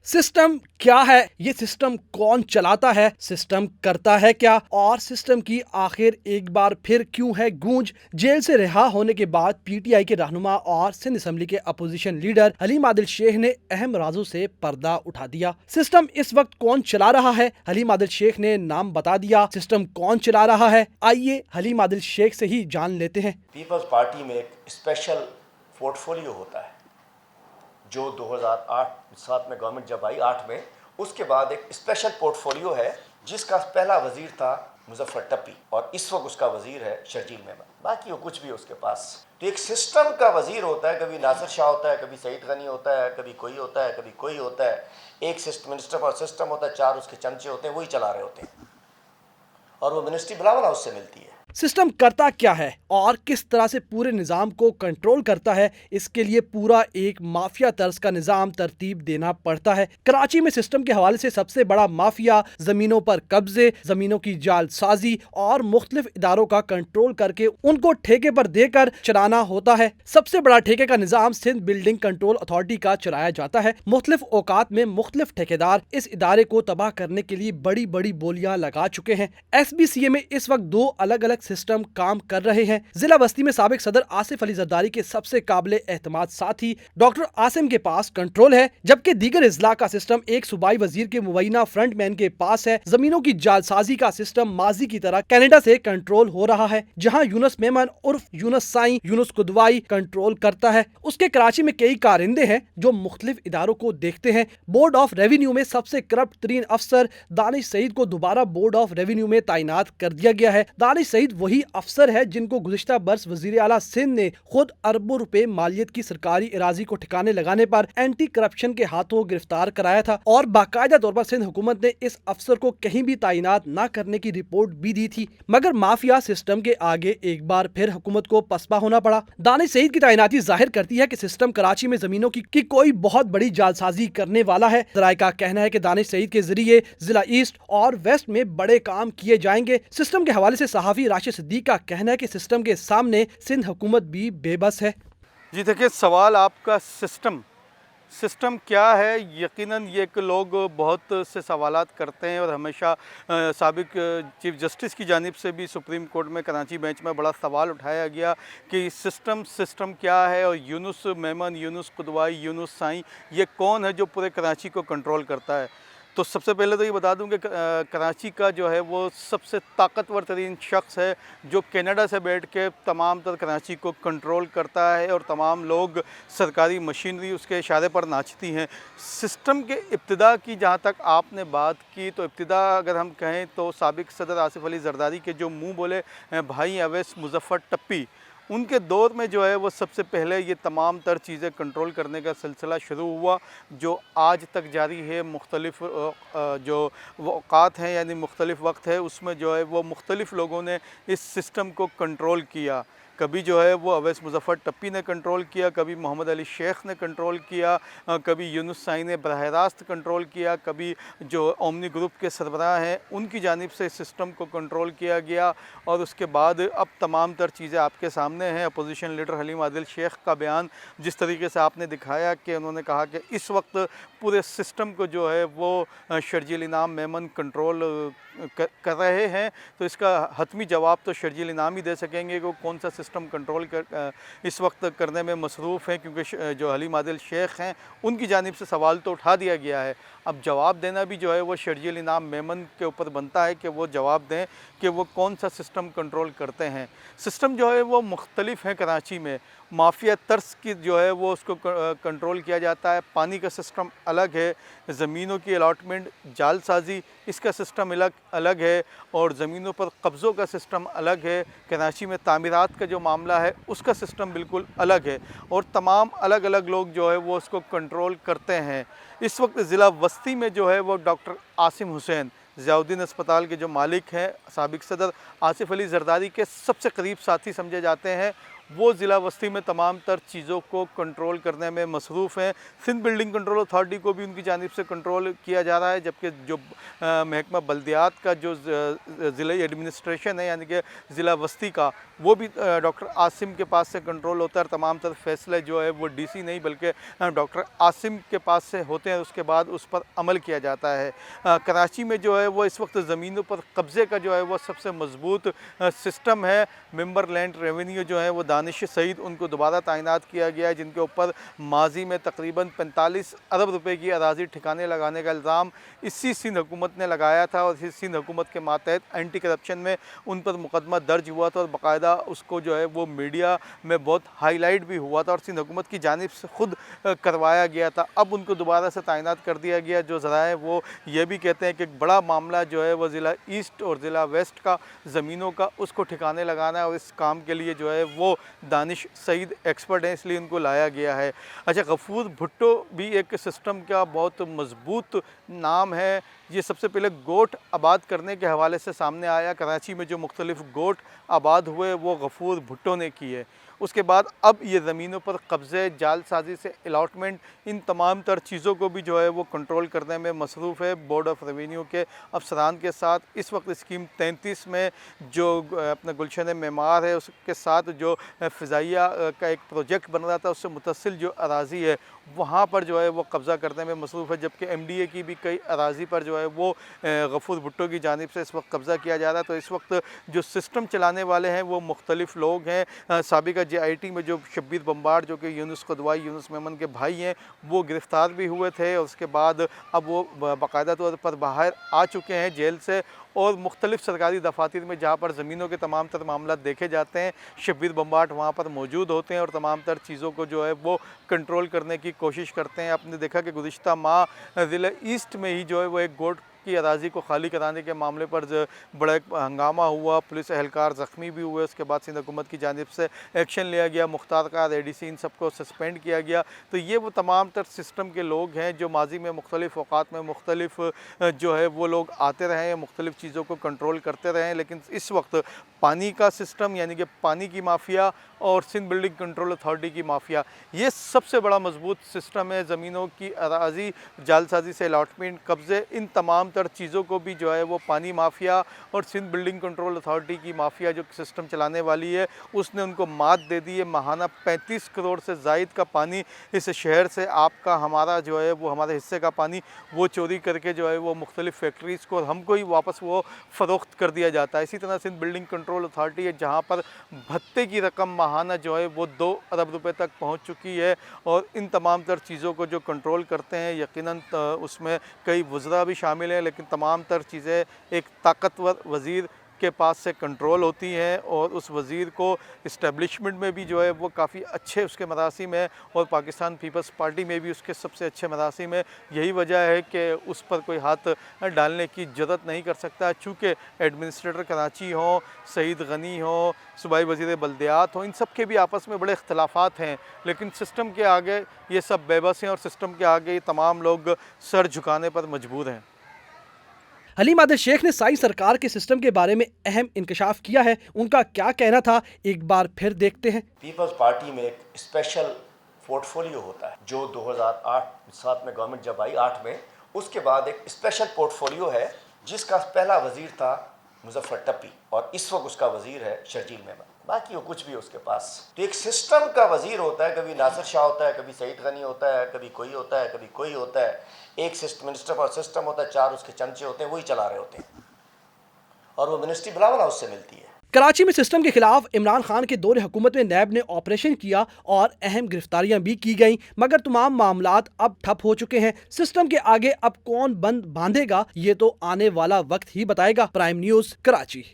System क्या है, ये सिस्टम कौन चलाता है, सिस्टम करता है क्या, और सिस्टम की आखिर एक बार फिर क्यों है गूंज। जेल से रिहा होने के बाद पीटीआई के रहनुमा और सिंध असेंबली के अपोजिशन लीडर हलीम आदिल शेख ने अहम राजों से पर्दा उठा दिया। सिस्टम इस वक्त कौन चला रहा है, हलीम आदिल शेख ने नाम बता दिया। सिस्टम कौन चला रहा है, आइए हलीम आदिल शेख से ही जान लेते हैं। पीपल्स पार्टी में एक स्पेशल पोर्टफोलियो होता है जो 2007 में गवर्नमेंट जब आई 8 में, उसके बाद एक स्पेशल पोर्टफोलियो है जिसका पहला वजीर था मुजफ्फर टप्पी और इस वक्त उसका वजीर है शर्जील मेमन। बाकी वो कुछ भी उसके पास। तो एक सिस्टम का वजीर होता है, कभी नासिर शाह होता है, कभी सईद गनी होता है, कभी कोई होता है, कभी कोई होता है। एक मिनिस्टर फॉर सिस्टम होता है, 4 उसके चमचे होते हैं, वही चला रहे होते हैं और वो मिनिस्ट्री भला उससे मिलती है। सिस्टम करता क्या है और किस तरह से पूरे निज़ाम को कंट्रोल करता है, इसके लिए पूरा एक माफिया तर्ज का निज़ाम तरतीब देना पड़ता है। कराची में सिस्टम के हवाले से सबसे बड़ा माफिया जमीनों पर कब्जे, जमीनों की जालसाजी और मुख्तलिफ इदारों का कंट्रोल करके उनको ठेके पर देकर चलाना होता है। सबसे बड़ा ठेके का निज़ाम सिंध बिल्डिंग कंट्रोल अथॉरिटी का चलाया जाता है। मुख्तलिफ औकात में मुख्तलिफ ठेकेदार इस इदारे को तबाह करने के लिए बड़ी बड़ी बोलियां लगा चुके हैं। SBCA में इस वक्त 2 अलग अलग सिस्टम काम कर रहे हैं। जिला बस्ती में साबिक सदर आसिफ अली जरदारी के सबसे काबिले एहतमाद साथी डॉक्टर आसिम के पास कंट्रोल है, जबकि दीगर इजला का सिस्टम एक सूबाई वजीर के मुबैना फ्रंटमैन के पास है। जमीनों की जालसाजी का सिस्टम माजी की तरह कनाडा से कंट्रोल हो रहा है, जहां यूनुस मेमन उर्फ यूनुस साई यूनुस कुदवाई कंट्रोल करता है। उसके कराची में कई कारिंदे हैं जो मुख्तलिफ इदारों को देखते हैं। बोर्ड ऑफ रेवेन्यू में सबसे करप्ट तरीन अफसर दानिश सईद को दोबारा बोर्ड ऑफ रेवेन्यू में तैनात कर दिया गया है। दानिश सईद वही अफसर है जिनको गुज़िश्ता बरस वज़ीर आला सिंध ने खुद अरबों रुपए मालियत की सरकारी इराजी को ठिकाने लगाने पर एंटी करप्शन के हाथों गिरफ्तार कराया था और बाकायदा तौर पर सिंध हुकूमत ने इस अफसर को कहीं भी तैनात न करने की रिपोर्ट भी दी थी। मगर माफिया सिस्टम के आगे एक बार फिर हुकूमत को पसपा होना पड़ा। दानिश सईद की तैनाती जाहिर करती है कि सिस्टम कराची में जमीनों की कोई बहुत बड़ी जालसाजी करने वाला है। जराये का कहना है कि दानिश सईद के जरिए जिला ईस्ट और वेस्ट में बड़े काम किए जाएंगे। सिस्टम के हवाले से सहाफी राशिद सिद्दीक का कहना है कि सिस्टम के सामने सिंध हुकूमत भी बेबस है। जी देखिए, सवाल आपका सिस्टम क्या है। यकीनन ये कि लोग बहुत से सवालात करते हैं और हमेशा साबिक चीफ जस्टिस की जानिब से भी सुप्रीम कोर्ट में कराची बेंच में बड़ा सवाल उठाया गया कि सिस्टम क्या है और यूनुस मेमन, यूनुस कुदवाई, यूनुस साई ये कौन है जो पूरे कराची को कंट्रोल करता है। तो सबसे पहले तो ये बता दूं कि कराची का जो है वो सबसे ताकतवर तरीन शख्स है जो कनाडा से बैठ के तमाम तर कराची को कंट्रोल करता है और तमाम लोग सरकारी मशीनरी उसके इशारे पर नाचती हैं। सिस्टम के इब्तिदा की जहाँ तक आपने बात की, तो इब्तिदा अगर हम कहें तो साबिक सदर आसिफ अली जरदारी के जो मुँह बोले भाई अवैस मुजफ्फर टप्पी, उनके दौर में जो है वो सबसे पहले ये तमाम तर चीज़ें कंट्रोल करने का सिलसिला शुरू हुआ जो आज तक जारी है। मुख्तलिफ जो औकात हैं यानी मुख्तलिफ वक्त है, उसमें जो है वो मुख्तलिफ लोगों ने इस सिस्टम को कंट्रोल किया। कभी जो है वो अवैस मुजफ्फर टप्पी ने कंट्रोल किया, कभी मोहम्मद अली शेख ने कंट्रोल किया, कभी यूनुस साई ने बराह रास्त कंट्रोल किया, कभी जो ओमनी ग्रुप के सरबराह हैं उनकी जानिब से सिस्टम को कंट्रोल किया गया। और उसके बाद अब तमाम तर चीज़ें आपके सामने हैं। अपोजिशन लीडर हलीम आदिल शेख का बयान जिस तरीके से आपने दिखाया कि उन्होंने कहा कि इस वक्त पूरे सिस्टम को जो है वो शर्जील इनाम मेमन कंट्रोल कर रहे हैं, तो इसका हतमी जवाब तो शर्जील इनाम ही दे सकेंगे कि कौन सा सिस्टम कंट्रोल इस वक्त करने में मसरूफ़ हैं, क्योंकि जो हलीम आदिल शेख हैं उनकी जानिब से सवाल तो उठा दिया गया है। अब जवाब देना भी जो है वो शर्जील इनाम मेमन के ऊपर बनता है कि वो जवाब दें कि वो कौन सा सिस्टम कंट्रोल करते हैं। सिस्टम जो है वो मुख्तलिफ है कराची में। माफिया तर्स की जो है वो उसको कंट्रोल किया जाता है। पानी का सिस्टम अलग है, ज़मीनों की अलॉटमेंट जालसाजी इसका सिस्टम अलग है और ज़मीनों पर कब्ज़ों का सिस्टम अलग है। कराची में तामीरात का जो मामला है उसका सिस्टम बिल्कुल अलग है और तमाम अलग अलग लोग जो है वो उसको कंट्रोल करते हैं। इस वक्त ज़िला बस्ती में जो है वो डॉक्टर आसिम हुसैन ज़ियाउद्दीन अस्पताल के जो मालिक हैं साबिक सदर आसिफ अली जरदारी के सबसे करीब साथी समझे जाते हैं, वो ज़िला वस्ती में तमाम तर चीज़ों को कंट्रोल करने में मसरूफ़ हैं। सिंध बिल्डिंग कंट्रोल अथॉरिटी को भी उनकी जानिब से कंट्रोल किया जा रहा है, जबकि जो महकमा बल्दियात का जो ज़िला एडमिनिस्ट्रेशन है यानी कि ज़िला वस्ती का, वो भी डॉक्टर आसिम के पास से कंट्रोल होता है। तमाम तर फैसले जो है वो डीसी नहीं बल्कि डॉक्टर आसिम के पास से होते हैं, उसके बाद उस पर अमल किया जाता है। कराची में जो है वो इस वक्त ज़मीनों पर कब्ज़े का जो है वो सबसे मजबूत सिस्टम है। मेंबर लैंड रेवेन्यू जो है वो दानिश सईद, उनको दोबारा तैनात किया गया है, जिनके ऊपर माजी में तकरीबन 45 अरब रुपए की अराजी ठिकाने लगाने का इल्ज़ाम इसी सिंध हुकूमत ने लगाया था और इसी सिंध हुकूमत के मातहत एंटी करप्शन में उन पर मुकदमा दर्ज हुआ था और बाकायदा उसको जो है वो मीडिया में बहुत हाईलाइट भी हुआ था और सिंध हुकूमत की जानिब से खुद करवाया गया था। अब उनको दोबारा से तैनात कर दिया गया। जो ज़राए वो ये भी कहते हैं कि एक बड़ा मामला जो है वो ज़िला ईस्ट और ज़िला वेस्ट का ज़मीनों का, उसको ठिकाने लगाना है और इस काम के लिए जो है वो दानिश सईद एक्सपर्ट हैं, इसलिए इनको लाया गया है। अच्छा, गफूर भुट्टो भी एक सिस्टम का बहुत मजबूत नाम है। ये सबसे पहले गोट आबाद करने के हवाले से सामने आया। कराची में जो मुख्तलिफ गोट आबाद हुए वो गफूर भुट्टो ने किए। उसके बाद अब ये ज़मीनों पर कब्ज़े, जालसाजी से अलॉटमेंट, इन तमाम तर चीज़ों को भी जो है वो कंट्रोल करने में मसरूफ़ है बोर्ड ऑफ रेवेन्यू के अफसरान के साथ। इस वक्त स्कीम 33 में जो अपना गुलशन मेमार है उसके साथ जो फ़िज़ाइया का एक प्रोजेक्ट बन रहा था, उससे मुतसिल जो अराज़ी है वहाँ पर जो है वो कब्ज़ा करने में मसरूफ़ है, जबकि MDA की भी कई अराज़ी पर जो है वो गफूर भुट्टो की जानिब से इस वक्त कब्ज़ा किया जा रहा है। तो इस वक्त जो सिस्टम चलाने वाले हैं वो मुख्तलिफ़ लोग हैं। साबिका JIT में जो शब्बीर बम्बार जो कि यूनुस क़दवाई, यूनुस मेमन के भाई हैं, वो गिरफ़्तार भी हुए थे और उसके बाद अब वो बाकायदा तौर पर बाहर आ चुके हैं जेल से और मुख्तलिफ़ सरकारी दफातर में जहाँ पर ज़मीनों के तमाम तर मामला देखे जाते हैं, शब्बीर बम्बाट वहाँ पर मौजूद होते हैं और तमाम तर चीज़ों को जो है वो कंट्रोल करने की कोशिश करते हैं। आपने देखा कि गुज़िश्ता माह ज़िला ईस्ट में ही जो है वो एक गोट की अराज़ी को खाली कराने के मामले पर बड़ा एक हंगामा हुआ, पुलिस एहलकार ज़ख्मी भी हुए। उसके बाद सिंध हुकूमत की जानिब से एक्शन लिया गया, मुख्तार कार, ADC, इन सबको सस्पेंड किया गया। तो ये वो तमाम तर सिस्टम के लोग हैं जो माजी में मुख्तलिफ़ औक़ात में मुख्तलिफ़ जो है वो लोग आते रहे हैं, मुख्तलिफ़ चीज़ों को कंट्रोल करते रहे हैं। लेकिन इस वक्त पानी का सिस्टम यानी कि पानी की माफिया और सिंध बिल्डिंग कंट्रोल अथॉरिटी की माफिया, ये सबसे बड़ा मजबूत सिस्टम है। ज़मीनों की अराज़ी, जालसाजी से अलॉटमेंट, कब्ज़े, इन तमाम तर चीज़ों को भी जो है वो पानी माफिया और सिंध बिल्डिंग कंट्रोल अथॉरिटी की माफिया जो सिस्टम चलाने वाली है उसने उनको मात दे दी है। माहाना 35 करोड़ से ज़ायद का पानी इस शहर से आपका, हमारा जो है वो हमारे हिस्से का पानी वो चोरी करके जो है वो मुख्तलिफ़ फैक्ट्रीज़ को और हमको ही वापस वो फ़रोख्त कर दिया जाता है। इसी तरह सिंध बिल्डिंग कंट्रोल अथॉरिटी है जहाँ पर भत्ते की रकम माहाना जो है वो 2 अरब रुपए तक पहुँच चुकी है और इन तमाम तर चीज़ों को जो कंट्रोल करते हैं यकीनन उसमें कई वज़रा भी शामिल हैं, लेकिन तमाम तर चीज़ें एक ताकतवर वज़ीर के पास से कंट्रोल होती हैं और उस वज़ीर को इस्टेब्लिशमेंट में भी जो है वो काफ़ी अच्छे उसके मरासिम है और पाकिस्तान पीपल्स पार्टी में भी उसके सबसे अच्छे मरासिम है। यही वजह है कि उस पर कोई हाथ डालने की ज़रूरत नहीं कर सकता, चूँकि एडमिनिस्ट्रेटर कराची हो, सईद गनी हो, सूबाई वज़ीर बल्दियात हो, इन सब के भी आपस में बड़े इख्तलाफात हैं, लेकिन सिस्टम के आगे ये सब बेबस हैं और सिस्टम के आगे ये तमाम लोग सर झुकाने पर मजबूर हैं। हलीम आदिल शेख ने साई सरकार के सिस्टम के बारे में अहम इंकशाफ किया है। उनका क्या कहना था, एक बार फिर देखते हैं। पीपल्स पार्टी में एक स्पेशल पोर्टफोलियो होता है जो 2008-7 में गवर्नमेंट जब आई 8 में, उसके बाद एक स्पेशल पोर्टफोलियो है जिसका पहला वजीर था मुजफ्फर टप्पी और इस वक्त उसका वजीर है शर्जील मेमन। बाकी वो कुछ भी उसके पास। तो एक सिस्टम का वजीर होता है, कभी नासिर शाह होता है, कभी सईद गनी होता है, कभी कोई होता है, कभी कोई होता है। एक मिनिस्टर पर सिस्टम होता है, 4 उसके चमचे होते हैं, वही चला रहे होते हैं और वो मिनिस्ट्री भला भला उससे मिलती है। कराची में सिस्टम के खिलाफ इमरान खान के दौरे हुकूमत में नैब ने ऑपरेशन किया और अहम गिरफ्तारियां भी की गईं, मगर तमाम मामलात अब ठप हो चुके हैं। सिस्टम के आगे अब कौन बंद बांधेगा ये तो आने वाला वक्त ही बताएगा। Prime news, Karachi.